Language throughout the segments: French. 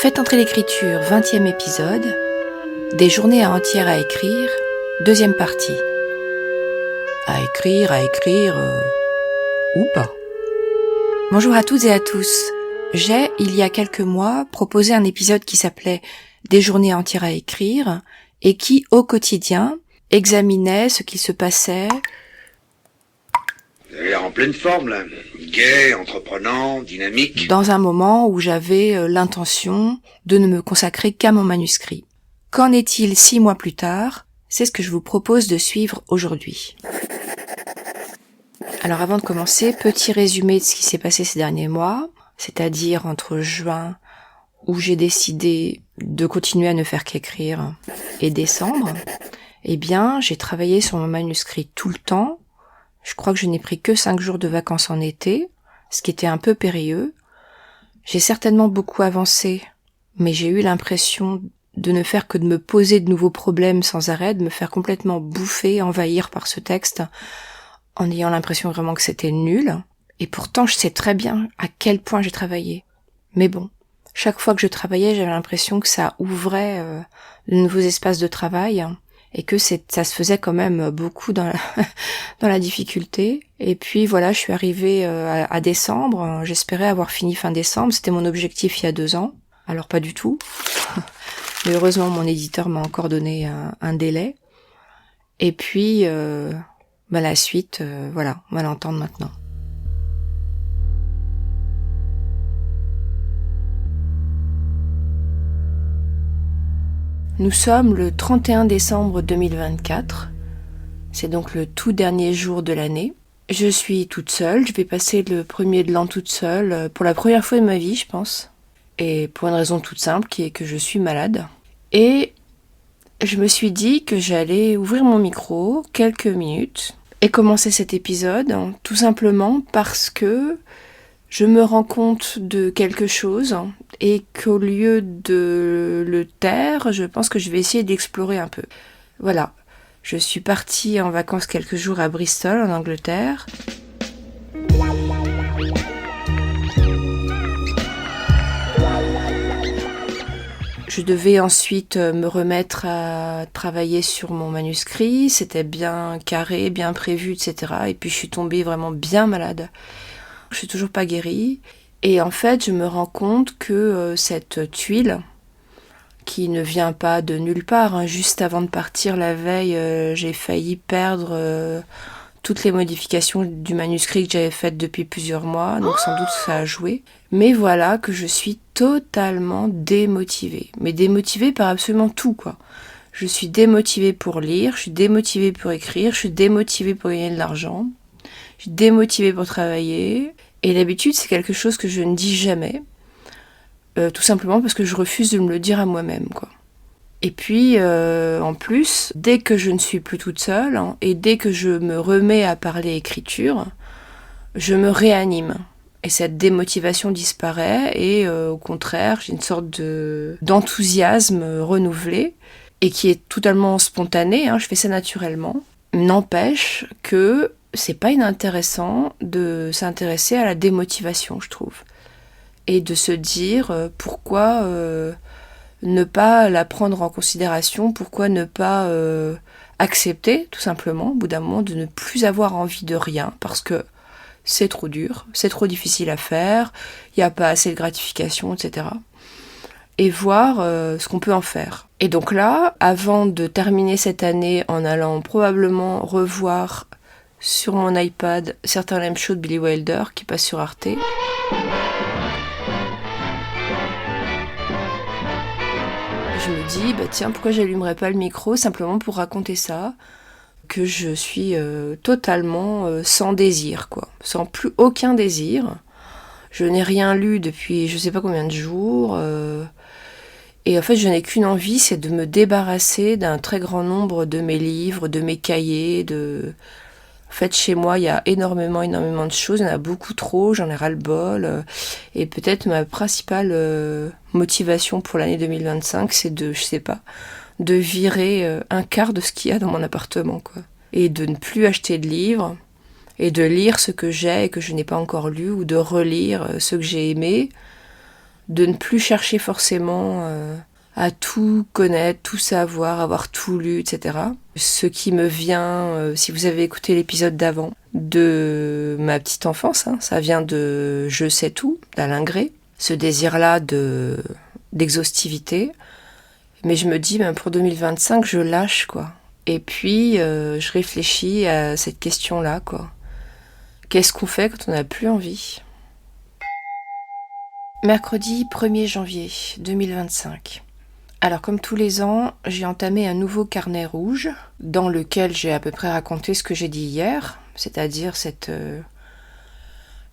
Faites entrer l'écriture, 20e épisode, des journées entières à écrire, deuxième partie. À écrire, ou pas. Bonjour à toutes et à tous. J'ai, il y a quelques mois, proposé un épisode qui s'appelait Des journées entières à écrire, et qui, au quotidien, examinait ce qui se passait. Vous avez l'air en pleine forme, là. Gai, entreprenant, dynamique. Dans un moment où j'avais l'intention de ne me consacrer qu'à mon manuscrit. Qu'en est-il 6 mois plus tard? C'est ce que je vous propose de suivre aujourd'hui. Alors avant de commencer, petit résumé de ce qui s'est passé ces derniers mois, c'est-à-dire entre juin, où j'ai décidé de continuer à ne faire qu'écrire, et décembre, eh bien, j'ai travaillé sur mon manuscrit tout le temps. Je crois que je n'ai pris que 5 jours de vacances en été, ce qui était un peu périlleux. J'ai certainement beaucoup avancé, mais j'ai eu l'impression de ne faire que de me poser de nouveaux problèmes sans arrêt, de me faire complètement bouffer, envahir par ce texte, en ayant l'impression vraiment que c'était nul. Et pourtant, je sais très bien à quel point j'ai travaillé. Mais bon, chaque fois que je travaillais, j'avais l'impression que ça ouvrait de nouveaux espaces de travail, et que ça se faisait quand même beaucoup dans la difficulté. Et puis voilà, je suis arrivée à décembre. J'espérais avoir fini fin décembre. C'était mon objectif il y a 2 ans. Alors pas du tout. Mais heureusement, mon éditeur m'a encore donné un délai. Et puis, la suite, voilà, on va l'entendre maintenant. Nous sommes le 31 décembre 2024. C'est donc le tout dernier jour de l'année. Je suis toute seule. Je vais passer le premier de l'an toute seule pour la première fois de ma vie, je pense. Et pour une raison toute simple, qui est que je suis malade. Et je me suis dit que j'allais ouvrir mon micro quelques minutes et commencer cet épisode, tout simplement parce que je me rends compte de quelque chose et qu'au lieu de le taire, je pense que je vais essayer d'explorer un peu. Voilà, je suis partie en vacances quelques jours à Bristol, en Angleterre. Je devais ensuite me remettre à travailler sur mon manuscrit, c'était bien carré, bien prévu, etc. Et puis je suis tombée vraiment bien malade. Je suis toujours pas guérie. Et en fait, je me rends compte que cette tuile, qui ne vient pas de nulle part, juste avant de partir la veille, j'ai failli perdre toutes les modifications du manuscrit que j'avais faites depuis plusieurs mois, donc sans doute ça a joué. Mais voilà que je suis totalement démotivée. Mais démotivée par absolument tout, quoi. Je suis démotivée pour lire, je suis démotivée pour écrire, je suis démotivée pour gagner de l'argent, je suis démotivée pour travailler. Et d'habitude, c'est quelque chose que je ne dis jamais, tout simplement parce que je refuse de me le dire à moi-même, quoi. Et puis, en plus, dès que je ne suis plus toute seule, et dès que je me remets à parler écriture, je me réanime. Et cette démotivation disparaît, et au contraire, j'ai une sorte d'enthousiasme renouvelé, et qui est totalement spontané, je fais ça naturellement. N'empêche que c'est pas inintéressant de s'intéresser à la démotivation, je trouve. Et de se dire pourquoi ne pas la prendre en considération, pourquoi ne pas accepter, tout simplement, au bout d'un moment, de ne plus avoir envie de rien, parce que c'est trop dur, c'est trop difficile à faire, il n'y a pas assez de gratification, etc. Et voir ce qu'on peut en faire. Et donc là, avant de terminer cette année en allant probablement revoir sur mon iPad certains live shows de Billy Wilder qui passent sur Arte, je me dis, tiens, pourquoi j'allumerais pas le micro simplement pour raconter ça, que je suis totalement sans désir, quoi, sans plus aucun désir. Je n'ai rien lu depuis je sais pas combien de jours, et en fait je n'ai qu'une envie, c'est de me débarrasser d'un très grand nombre de mes livres, de mes cahiers, En fait, chez moi, il y a énormément de choses, il y en a beaucoup trop, j'en ai ras-le-bol. Et peut-être ma principale motivation pour l'année 2025, c'est de virer un quart de ce qu'il y a dans mon appartement, quoi. Et de ne plus acheter de livres, et de lire ce que j'ai et que je n'ai pas encore lu, ou de relire ce que j'ai aimé, de ne plus chercher forcément à tout connaître, tout savoir, avoir tout lu, etc. Ce qui me vient, si vous avez écouté l'épisode d'avant, de ma petite enfance, hein, ça vient de Je sais tout, d'Alain Gray, ce désir-là d'exhaustivité. Mais je me dis, ben, pour 2025, je lâche, quoi. Et puis, je réfléchis à cette question-là, quoi. Qu'est-ce qu'on fait quand on n'a plus envie ? Mercredi 1er janvier 2025. Alors, comme tous les ans, j'ai entamé un nouveau carnet rouge dans lequel j'ai à peu près raconté ce que j'ai dit hier, c'est-à-dire cette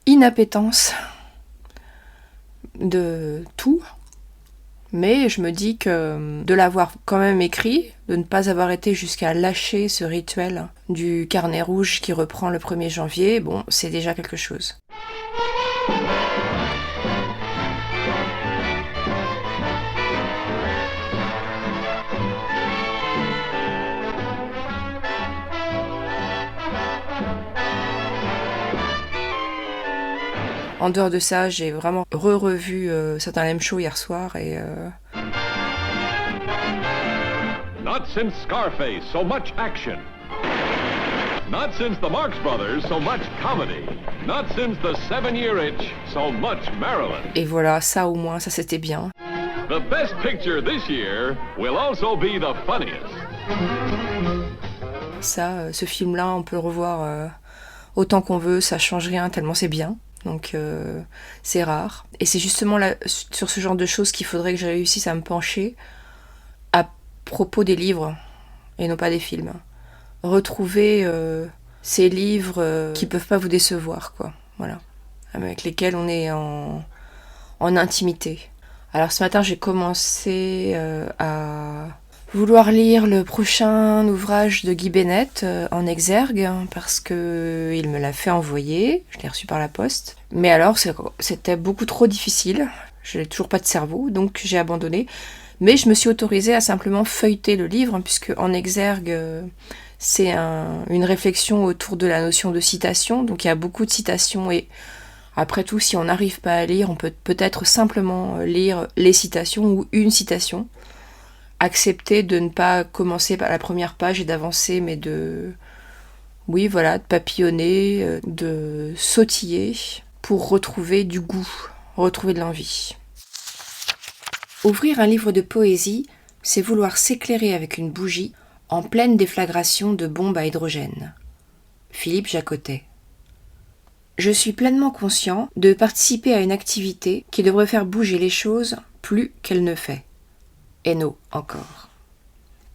inappétence de tout. Mais je me dis que de l'avoir quand même écrit, de ne pas avoir été jusqu'à lâcher ce rituel du carnet rouge qui reprend le 1er janvier, bon, c'est déjà quelque chose. En dehors de ça, j'ai vraiment revu certains Lem Show hier soir et... Not since Scarface, so much action. Not since the Marx Brothers, so much comedy. Not since the 7-Year Itch, so much Maryland. Et voilà, ça au moins, ça c'était bien. The best picture this year will also be the funniest. Ça, ce film-là, on peut le revoir autant qu'on veut, ça change rien tellement c'est bien. Donc c'est rare. Et c'est justement là, sur ce genre de choses qu'il faudrait que je réussisse à me pencher à propos des livres et non pas des films. Retrouver ces livres qui peuvent pas vous décevoir, quoi. Voilà. Avec lesquels on est en intimité. Alors ce matin, j'ai commencé à vouloir lire le prochain ouvrage de Guy Bennett en exergue parce que il me l'a fait envoyer, je l'ai reçu par la poste. Mais alors c'était beaucoup trop difficile, je n'ai toujours pas de cerveau, donc j'ai abandonné. Mais je me suis autorisée à simplement feuilleter le livre puisque en exergue c'est une réflexion autour de la notion de citation, donc il y a beaucoup de citations et après tout, si on n'arrive pas à lire, on peut peut-être simplement lire les citations ou une citation. Accepter de ne pas commencer par la première page et d'avancer, mais de papillonner, de sautiller pour retrouver du goût, retrouver de l'envie. Ouvrir un livre de poésie, c'est vouloir s'éclairer avec une bougie en pleine déflagration de bombes à hydrogène. Philippe Jacotet. Je suis pleinement conscient de participer à une activité qui devrait faire bouger les choses plus qu'elle ne fait. Hainaut encore.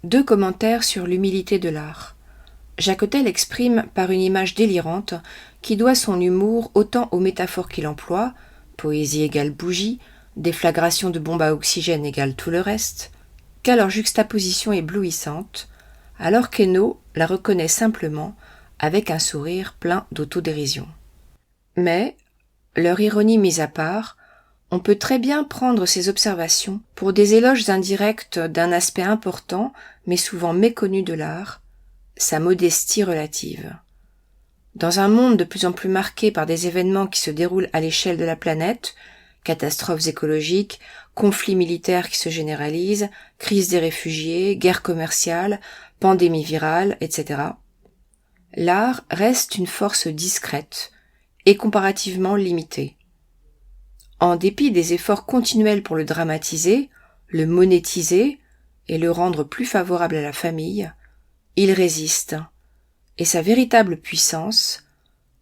2 commentaires sur l'humilité de l'art. Jacotet l'exprime par une image délirante qui doit son humour autant aux métaphores qu'il emploie, poésie égale bougie, déflagration de bombe à oxygène égale tout le reste, qu'à leur juxtaposition éblouissante, alors qu'Hainaut la reconnaît simplement avec un sourire plein d'autodérision. Mais, leur ironie mise à part, on peut très bien prendre ces observations pour des éloges indirects d'un aspect important, mais souvent méconnu de l'art, sa modestie relative. Dans un monde de plus en plus marqué par des événements qui se déroulent à l'échelle de la planète, catastrophes écologiques, conflits militaires qui se généralisent, crise des réfugiés, guerre commerciale, pandémie virale, etc., l'art reste une force discrète et comparativement limitée. En dépit des efforts continuels pour le dramatiser, le monétiser et le rendre plus favorable à la famille, il résiste, et sa véritable puissance,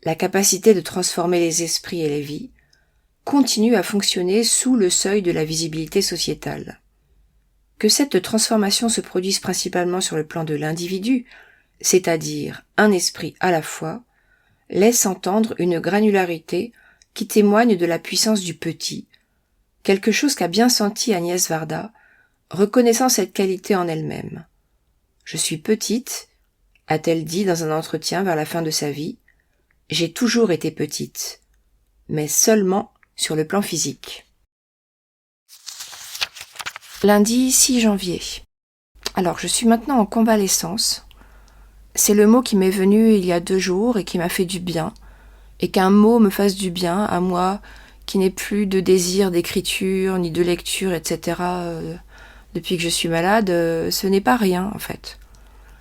la capacité de transformer les esprits et les vies, continue à fonctionner sous le seuil de la visibilité sociétale. Que cette transformation se produise principalement sur le plan de l'individu, c'est-à-dire un esprit à la fois, laisse entendre une granularité qui témoigne de la puissance du petit, quelque chose qu'a bien senti Agnès Varda, reconnaissant cette qualité en elle-même. « Je suis petite », a-t-elle dit dans un entretien vers la fin de sa vie, « j'ai toujours été petite, mais seulement sur le plan physique. » Lundi 6 janvier. Alors, je suis maintenant en convalescence. C'est le mot qui m'est venu il y a 2 jours et qui m'a fait du bien. Et qu'un mot me fasse du bien à moi qui n'ai plus de désir d'écriture, ni de lecture, etc. Depuis que je suis malade, ce n'est pas rien en fait.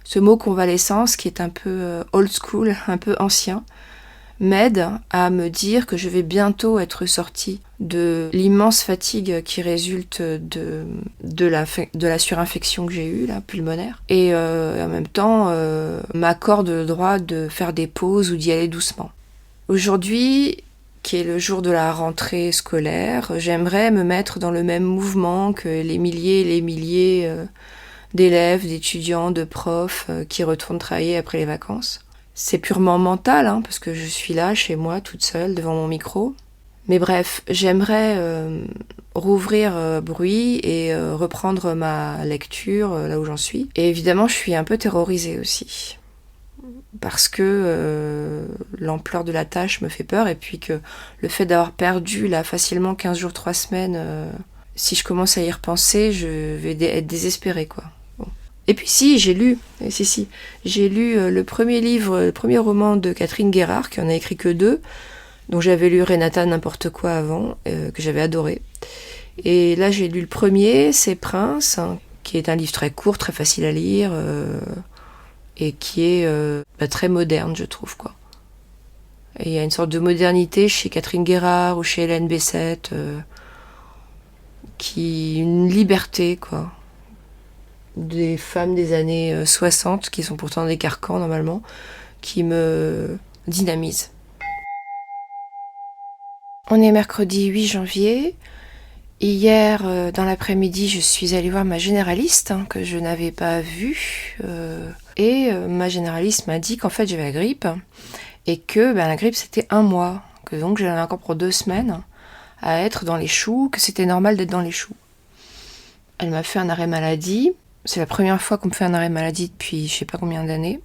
Ce mot convalescence, qui est un peu old school, un peu ancien, m'aide à me dire que je vais bientôt être sortie de l'immense fatigue qui résulte de la surinfection que j'ai eue, là, pulmonaire, et en même temps m'accorde le droit de faire des pauses ou d'y aller doucement. Aujourd'hui, qui est le jour de la rentrée scolaire, j'aimerais me mettre dans le même mouvement que les milliers et les milliers d'élèves, d'étudiants, de profs qui retournent travailler après les vacances. C'est purement mental, hein, parce que je suis là, chez moi, toute seule, devant mon micro. Mais bref, j'aimerais rouvrir Bruit et reprendre ma lecture là où j'en suis. Et évidemment, je suis un peu terrorisée aussi. Parce que l'ampleur de la tâche me fait peur, et puis que le fait d'avoir perdu là facilement 15 jours, 3 semaines, si je commence à y repenser, je vais être désespérée, quoi. Et puis j'ai lu le premier livre, le premier roman de Catherine Guérard, qui en a écrit que 2, dont j'avais lu Renata n'importe quoi avant, que j'avais adoré. Et là j'ai lu le premier, C'est Prince, hein, qui est un livre très court, très facile à lire, et qui est très moderne, je trouve, quoi. Et il y a une sorte de modernité chez Catherine Guérard ou chez Hélène Bessette, une liberté, quoi. Des femmes des années 60, qui sont pourtant des carcans normalement, qui me dynamisent. On est mercredi 8 janvier. Hier, dans l'après-midi, je suis allée voir ma généraliste, hein, que je n'avais pas vue. Et ma généraliste m'a dit qu'en fait j'avais la grippe, et que la grippe c'était 1 mois, que donc j'avais encore pour 2 semaines à être dans les choux, que c'était normal d'être dans les choux. Elle m'a fait un arrêt maladie. C'est la première fois qu'on me fait un arrêt maladie depuis je sais pas combien d'années.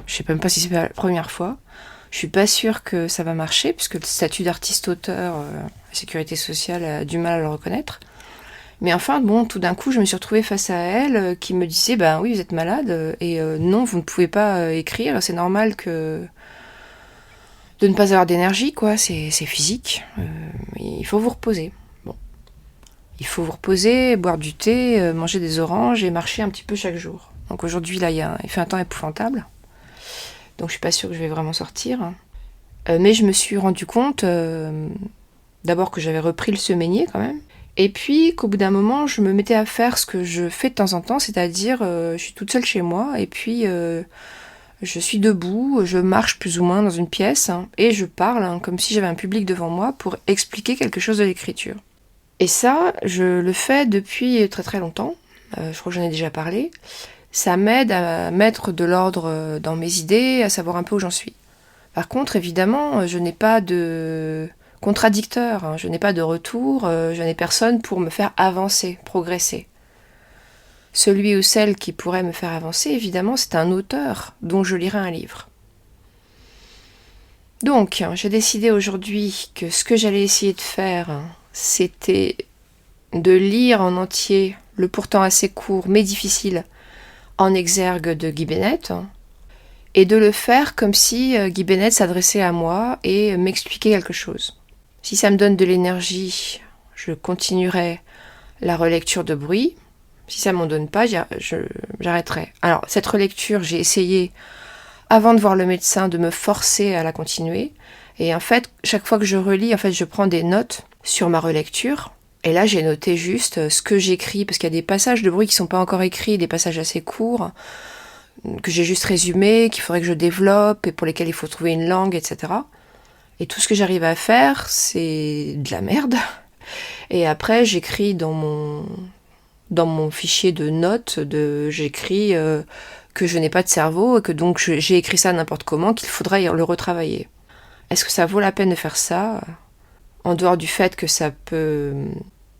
Je sais même pas si c'est la première fois. Je suis pas sûre que ça va marcher, puisque le statut d'artiste-auteur, la sécurité sociale a du mal à le reconnaître. Mais enfin, bon, tout d'un coup, je me suis retrouvée face à elle, qui me disait, oui, vous êtes malade, et non, vous ne pouvez pas écrire, c'est normal de ne pas avoir d'énergie, quoi, c'est physique, il faut vous reposer. Il faut vous reposer, boire du thé, manger des oranges et marcher un petit peu chaque jour. Donc aujourd'hui, là, il fait un temps épouvantable. Donc je suis pas sûre que je vais vraiment sortir. Mais je me suis rendu compte, d'abord que j'avais repris le semainier quand même. Et puis qu'au bout d'un moment, je me mettais à faire ce que je fais de temps en temps, c'est-à-dire je suis toute seule chez moi et puis je suis debout, je marche plus ou moins dans une pièce, hein, et je parle, hein, comme si j'avais un public devant moi pour expliquer quelque chose de l'écriture. Et ça, je le fais depuis très très longtemps, je crois que j'en ai déjà parlé. Ça m'aide à mettre de l'ordre dans mes idées, à savoir un peu où j'en suis. Par contre, évidemment, je n'ai pas de contradicteur, hein, je n'ai pas de retour, je n'ai personne pour me faire avancer, progresser. Celui ou celle qui pourrait me faire avancer, évidemment, c'est un auteur dont je lirai un livre. Donc, j'ai décidé aujourd'hui que ce que j'allais essayer de faire, c'était de lire en entier le pourtant assez court mais difficile En exergue de Guy Bennett, et de le faire comme si Guy Bennett s'adressait à moi et m'expliquait quelque chose. Si ça me donne de l'énergie, je continuerai la relecture de Bruit. Si ça m'en donne pas, j'arrêterai. Alors, cette relecture, j'ai essayé, avant de voir le médecin, de me forcer à la continuer. Et en fait, chaque fois que je relis, je prends des notes sur ma relecture. Et là, j'ai noté juste ce que j'écris, parce qu'il y a des passages de Bruit qui sont pas encore écrits, des passages assez courts, que j'ai juste résumés, qu'il faudrait que je développe, et pour lesquels il faut trouver une langue, etc. Et tout ce que j'arrive à faire, c'est de la merde. Et après, j'écris dans mon fichier de notes, j'écris que je n'ai pas de cerveau, et que donc j'ai écrit ça n'importe comment, qu'il faudrait le retravailler. Est-ce que ça vaut la peine de faire ça ? En dehors du fait que ça peut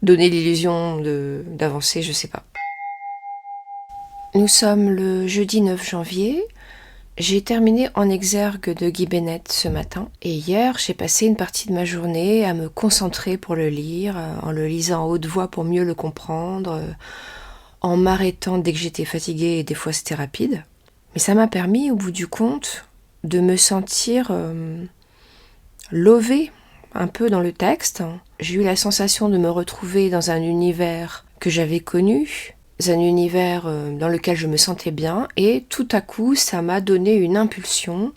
donner l'illusion d'avancer, je sais pas. Nous sommes le jeudi 9 janvier. J'ai terminé En exergue de Guy Bennett ce matin. Et hier, j'ai passé une partie de ma journée à me concentrer pour le lire, en le lisant à haute voix pour mieux le comprendre, en m'arrêtant dès que j'étais fatiguée, et des fois c'était rapide. Mais ça m'a permis, au bout du compte, de me sentir lovée un peu dans le texte. J'ai eu la sensation de me retrouver dans un univers que j'avais connu, un univers dans lequel je me sentais bien, et tout à coup, ça m'a donné une impulsion.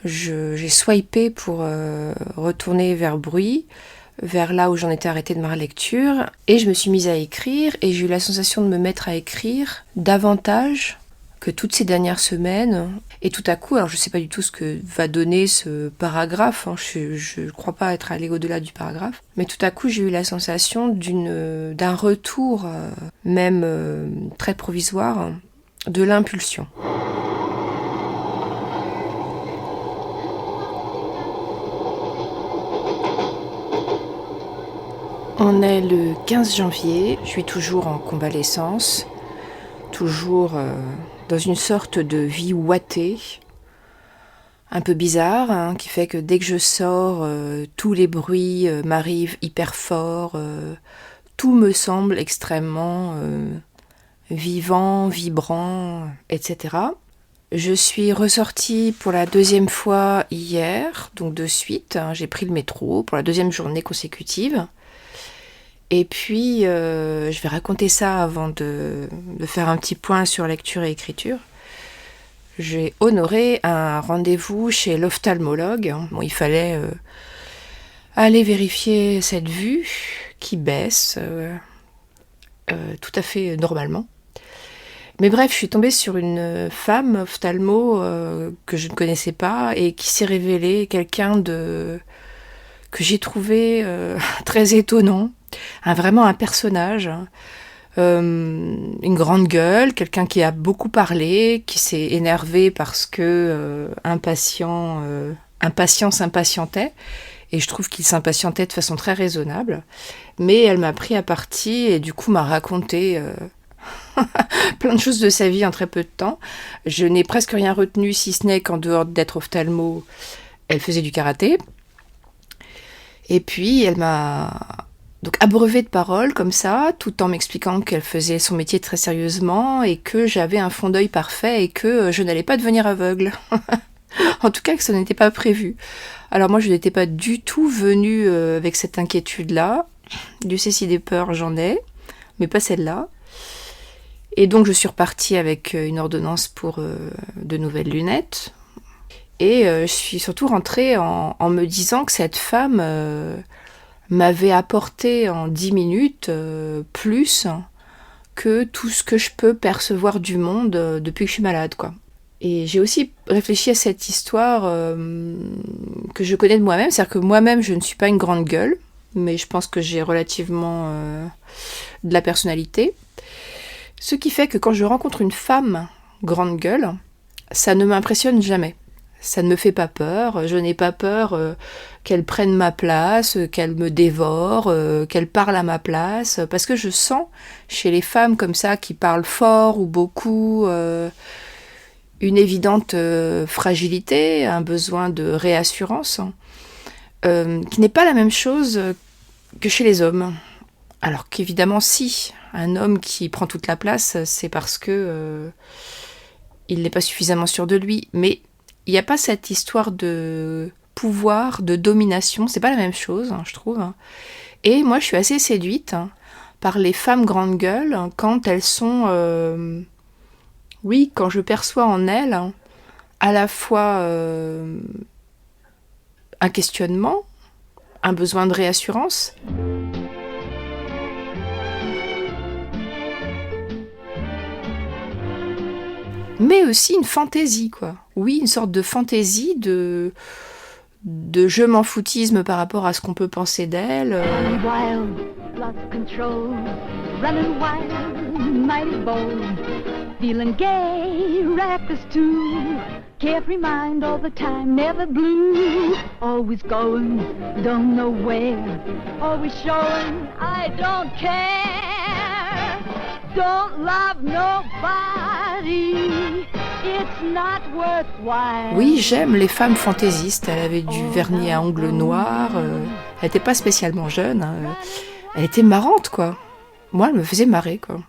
J'ai swipé pour retourner vers Bruit, vers là où j'en étais arrêtée de ma lecture, et je me suis mise à écrire, et j'ai eu la sensation de me mettre à écrire davantage que toutes ces dernières semaines. Et tout à coup, alors je ne sais pas du tout ce que va donner ce paragraphe, je ne crois pas être allée au-delà du paragraphe, mais tout à coup j'ai eu la sensation d'un retour, même très provisoire, de l'impulsion. On est le 15 janvier, je suis toujours en convalescence, toujours dans une sorte de vie ouatée, un peu bizarre, hein, qui fait que dès que je sors, tous les bruits m'arrivent hyper fort, tout me semble extrêmement vivant, vibrant, etc. Je suis ressortie pour la 2e fois hier, donc de suite, hein, j'ai pris le métro pour la 2e journée consécutive. Et puis, je vais raconter ça avant de faire un petit point sur lecture et écriture. J'ai honoré un rendez-vous chez l'ophtalmologue. Bon, il fallait aller vérifier cette vue qui baisse tout à fait normalement. Mais bref, je suis tombée sur une femme ophtalmo que je ne connaissais pas et qui s'est révélée quelqu'un que j'ai trouvé très étonnant. Vraiment un personnage, une grande gueule, quelqu'un qui a beaucoup parlé, qui s'est énervé parce que un patient s'impatientait, et je trouve qu'il s'impatientait de façon très raisonnable, mais elle m'a pris à partie et du coup m'a raconté plein de choses de sa vie en très peu de temps. Je n'ai presque rien retenu, si ce n'est qu'en dehors d'être ophtalmo, elle faisait du karaté, et puis elle m'a donc abreuvée de paroles comme ça, tout en m'expliquant qu'elle faisait son métier très sérieusement et que j'avais un fond d'œil parfait et que je n'allais pas devenir aveugle. En tout cas, que ça n'était pas prévu. Alors moi, je n'étais pas du tout venue avec cette inquiétude-là. Dieu sait si des peurs j'en ai, mais pas celle-là. Et donc je suis repartie avec une ordonnance pour de nouvelles lunettes. Et je suis surtout rentrée en me disant que cette femme m'avait apporté en 10 minutes plus que tout ce que je peux percevoir du monde depuis que je suis malade, quoi. Et j'ai aussi réfléchi à cette histoire que je connais de moi-même, c'est-à-dire que moi-même je ne suis pas une grande gueule, mais je pense que j'ai relativement de la personnalité. Ce qui fait que quand je rencontre une femme grande gueule, ça ne m'impressionne jamais. Ça ne me fait pas peur, je n'ai pas peur qu'elle prenne ma place, qu'elle me dévore, qu'elle parle à ma place, parce que je sens chez les femmes comme ça qui parlent fort ou beaucoup une évidente fragilité, un besoin de réassurance, qui n'est pas la même chose que chez les hommes. Alors qu'évidemment si, un homme qui prend toute la place, c'est parce que il n'est pas suffisamment sûr de lui, mais il n'y a pas cette histoire de pouvoir, de domination, c'est pas la même chose, hein, je trouve. Et moi, je suis assez séduite par les femmes grandes gueules quand elles sont... oui, quand je perçois en elles à la fois un questionnement, un besoin de réassurance. Mais aussi une fantaisie, quoi. Oui, une sorte de fantaisie, de je m'en foutisme par rapport à ce qu'on peut penser d'elle. Wild, lost control, running wild, mighty bold, feeling gay, reckless too, carefree mind all the time, never blue, always going, don't know where, always showing, I don't care, don't love nobody. Oui, j'aime les femmes fantaisistes. Elle avait du vernis à ongles noirs. Elle n'était pas spécialement jeune. Elle était marrante, quoi. Moi, elle me faisait marrer, quoi.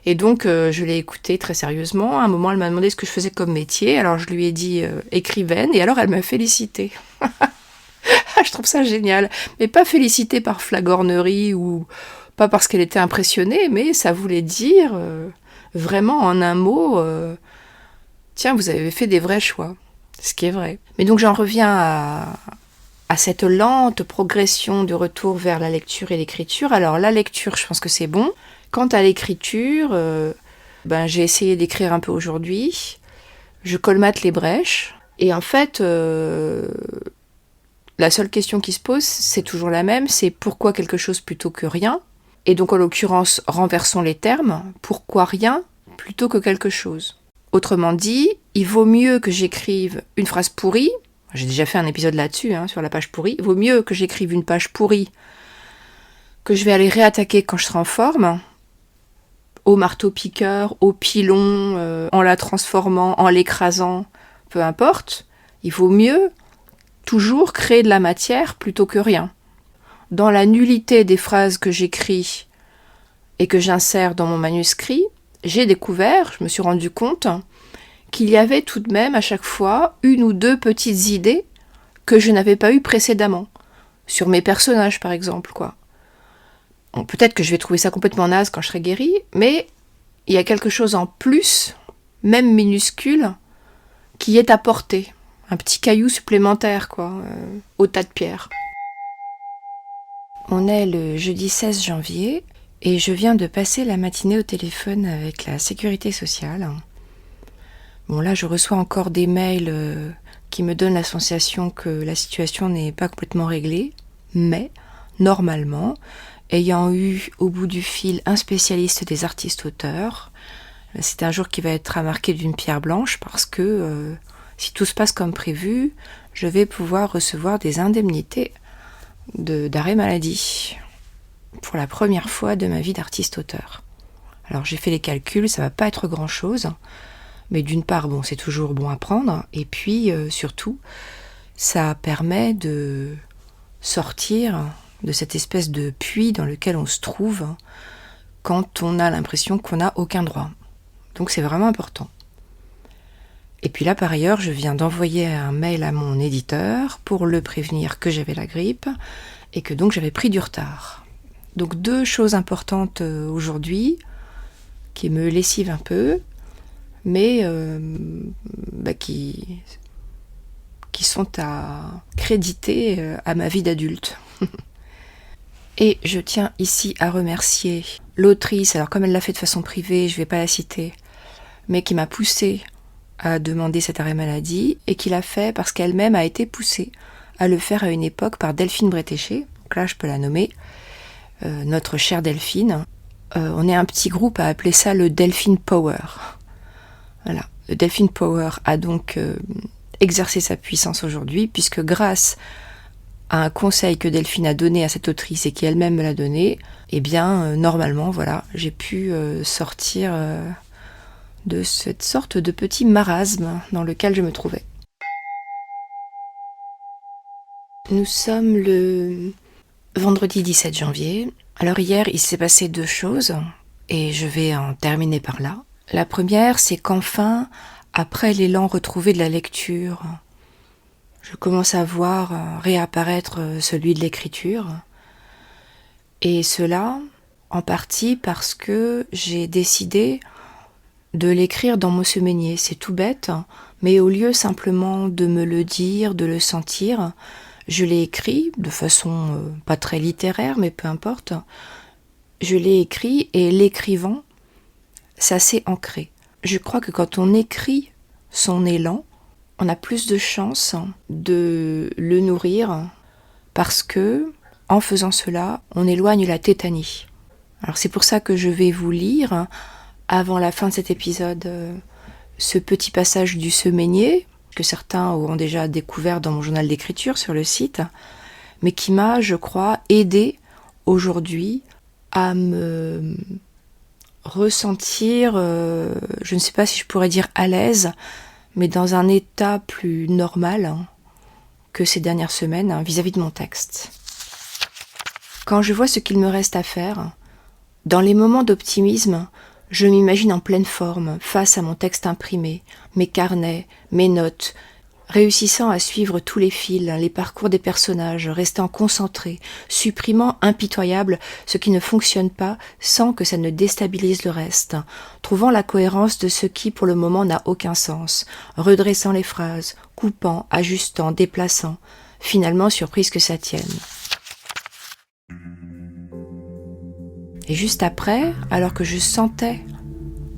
Et donc, je l'ai écoutée très sérieusement. À un moment, elle m'a demandé ce que je faisais comme métier. Alors, je lui ai dit écrivaine. Et alors, elle m'a félicitée. Je trouve ça génial. Mais pas félicité par flagornerie ou pas parce qu'elle était impressionnée, mais ça voulait dire vraiment en un mot, tiens, vous avez fait des vrais choix. Ce qui est vrai. Mais donc j'en reviens à cette lente progression du retour vers la lecture et l'écriture. Alors la lecture, je pense que c'est bon. Quant à l'écriture, j'ai essayé d'écrire un peu aujourd'hui. Je colmate les brèches. Et en fait, la seule question qui se pose, c'est toujours la même, c'est pourquoi quelque chose plutôt que rien. Et donc en l'occurrence, renversons les termes. Pourquoi rien plutôt que quelque chose. Autrement dit, il vaut mieux que j'écrive une phrase pourrie. J'ai déjà fait un épisode là-dessus, sur la page pourrie. Il vaut mieux que j'écrive une page pourrie que je vais aller réattaquer quand je serai en forme, au marteau-piqueur, au pilon, en la transformant, en l'écrasant, peu importe. Il vaut mieux toujours créer de la matière plutôt que rien. Dans la nullité des phrases que j'écris et que j'insère dans mon manuscrit, j'ai découvert, je me suis rendu compte, qu'il y avait tout de même à chaque fois une ou deux petites idées que je n'avais pas eues précédemment. Sur mes personnages, par exemple, quoi. Bon, peut-être que je vais trouver ça complètement naze quand je serai guérie, mais il y a quelque chose en plus, même minuscule, qui est apporté. Un petit caillou supplémentaire, quoi, au tas de pierres. On est le jeudi 16 janvier, et je viens de passer la matinée au téléphone avec la sécurité sociale. Bon, là, je reçois encore des mails qui me donnent la sensation que la situation n'est pas complètement réglée, mais, normalement, ayant eu au bout du fil un spécialiste des artistes-auteurs, c'est un jour qui va être à marquer d'une pierre blanche parce que, si tout se passe comme prévu, je vais pouvoir recevoir des indemnités d'arrêt maladie pour la première fois de ma vie d'artiste-auteur. Alors, j'ai fait les calculs, ça va pas être grand-chose. Mais d'une part, bon, c'est toujours bon à prendre, et puis surtout, ça permet de sortir de cette espèce de puits dans lequel on se trouve quand on a l'impression qu'on n'a aucun droit. Donc c'est vraiment important. Et puis là, par ailleurs, je viens d'envoyer un mail à mon éditeur pour le prévenir que j'avais la grippe et que donc j'avais pris du retard. Donc 2 choses importantes aujourd'hui qui me lessivent un peu, mais qui sont à créditer à ma vie d'adulte. Et je tiens ici à remercier l'autrice, alors comme elle l'a fait de façon privée, je ne vais pas la citer, mais qui m'a poussée à demander cet arrêt maladie, et qui l'a fait parce qu'elle-même a été poussée à le faire à une époque par Delphine Bretéché, donc là je peux la nommer, notre chère Delphine. On est un petit groupe à appeler ça le Delphine Power. Voilà, le Delphine Power a donc exercé sa puissance aujourd'hui, puisque grâce à un conseil que Delphine a donné à cette autrice et qui elle-même me l'a donné, eh bien, normalement, voilà, j'ai pu sortir de cette sorte de petit marasme dans lequel je me trouvais. Nous sommes le vendredi 17 janvier. Alors hier, il s'est passé 2 choses, et je vais en terminer par là. La première, c'est qu'enfin, après l'élan retrouvé de la lecture, je commence à voir réapparaître celui de l'écriture. Et cela, en partie parce que j'ai décidé de l'écrire dans mon semainier. C'est tout bête, mais au lieu simplement de me le dire, de le sentir, je l'ai écrit de façon pas très littéraire, mais peu importe. Je l'ai écrit et l'écrivant, ça s'est ancré. Je crois que quand on écrit son élan, on a plus de chances de le nourrir parce que, en faisant cela, on éloigne la tétanie. Alors c'est pour ça que je vais vous lire, avant la fin de cet épisode, ce petit passage du semainier, que certains auront déjà découvert dans mon journal d'écriture sur le site, mais qui m'a, je crois, aidé aujourd'hui à me ressentir, je ne sais pas si je pourrais dire à l'aise, mais dans un état plus normal que ces dernières semaines vis-à-vis de mon texte. Quand je vois ce qu'il me reste à faire, dans les moments d'optimisme, je m'imagine en pleine forme, face à mon texte imprimé, mes carnets, mes notes, réussissant à suivre tous les fils, les parcours des personnages, restant concentré, supprimant impitoyable ce qui ne fonctionne pas sans que ça ne déstabilise le reste, trouvant la cohérence de ce qui pour le moment n'a aucun sens, redressant les phrases, coupant, ajustant, déplaçant, finalement surprise que ça tienne. Et juste après, alors que je sentais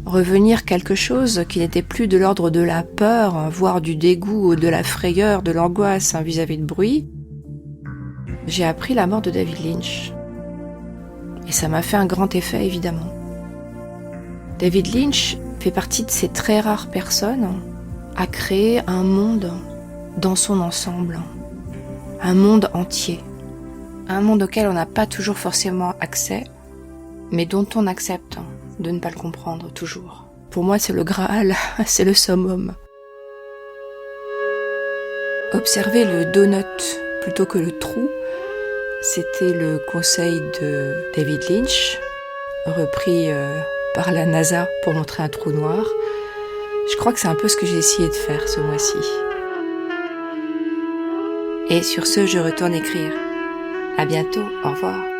revenir quelque chose qui n'était plus de l'ordre de la peur, voire du dégoût ou de la frayeur, de l'angoisse vis-à-vis de bruit, j'ai appris la mort de David Lynch. Et ça m'a fait un grand effet, évidemment. David Lynch fait partie de ces très rares personnes à créer un monde dans son ensemble, un monde entier, un monde auquel on n'a pas toujours forcément accès, mais dont on accepte de ne pas le comprendre toujours. Pour moi, c'est le Graal, c'est le summum. Observer le donut plutôt que le trou, c'était le conseil de David Lynch, repris par la NASA pour montrer un trou noir. Je crois que c'est un peu ce que j'ai essayé de faire ce mois-ci. Et sur ce, je retourne écrire. À bientôt, au revoir.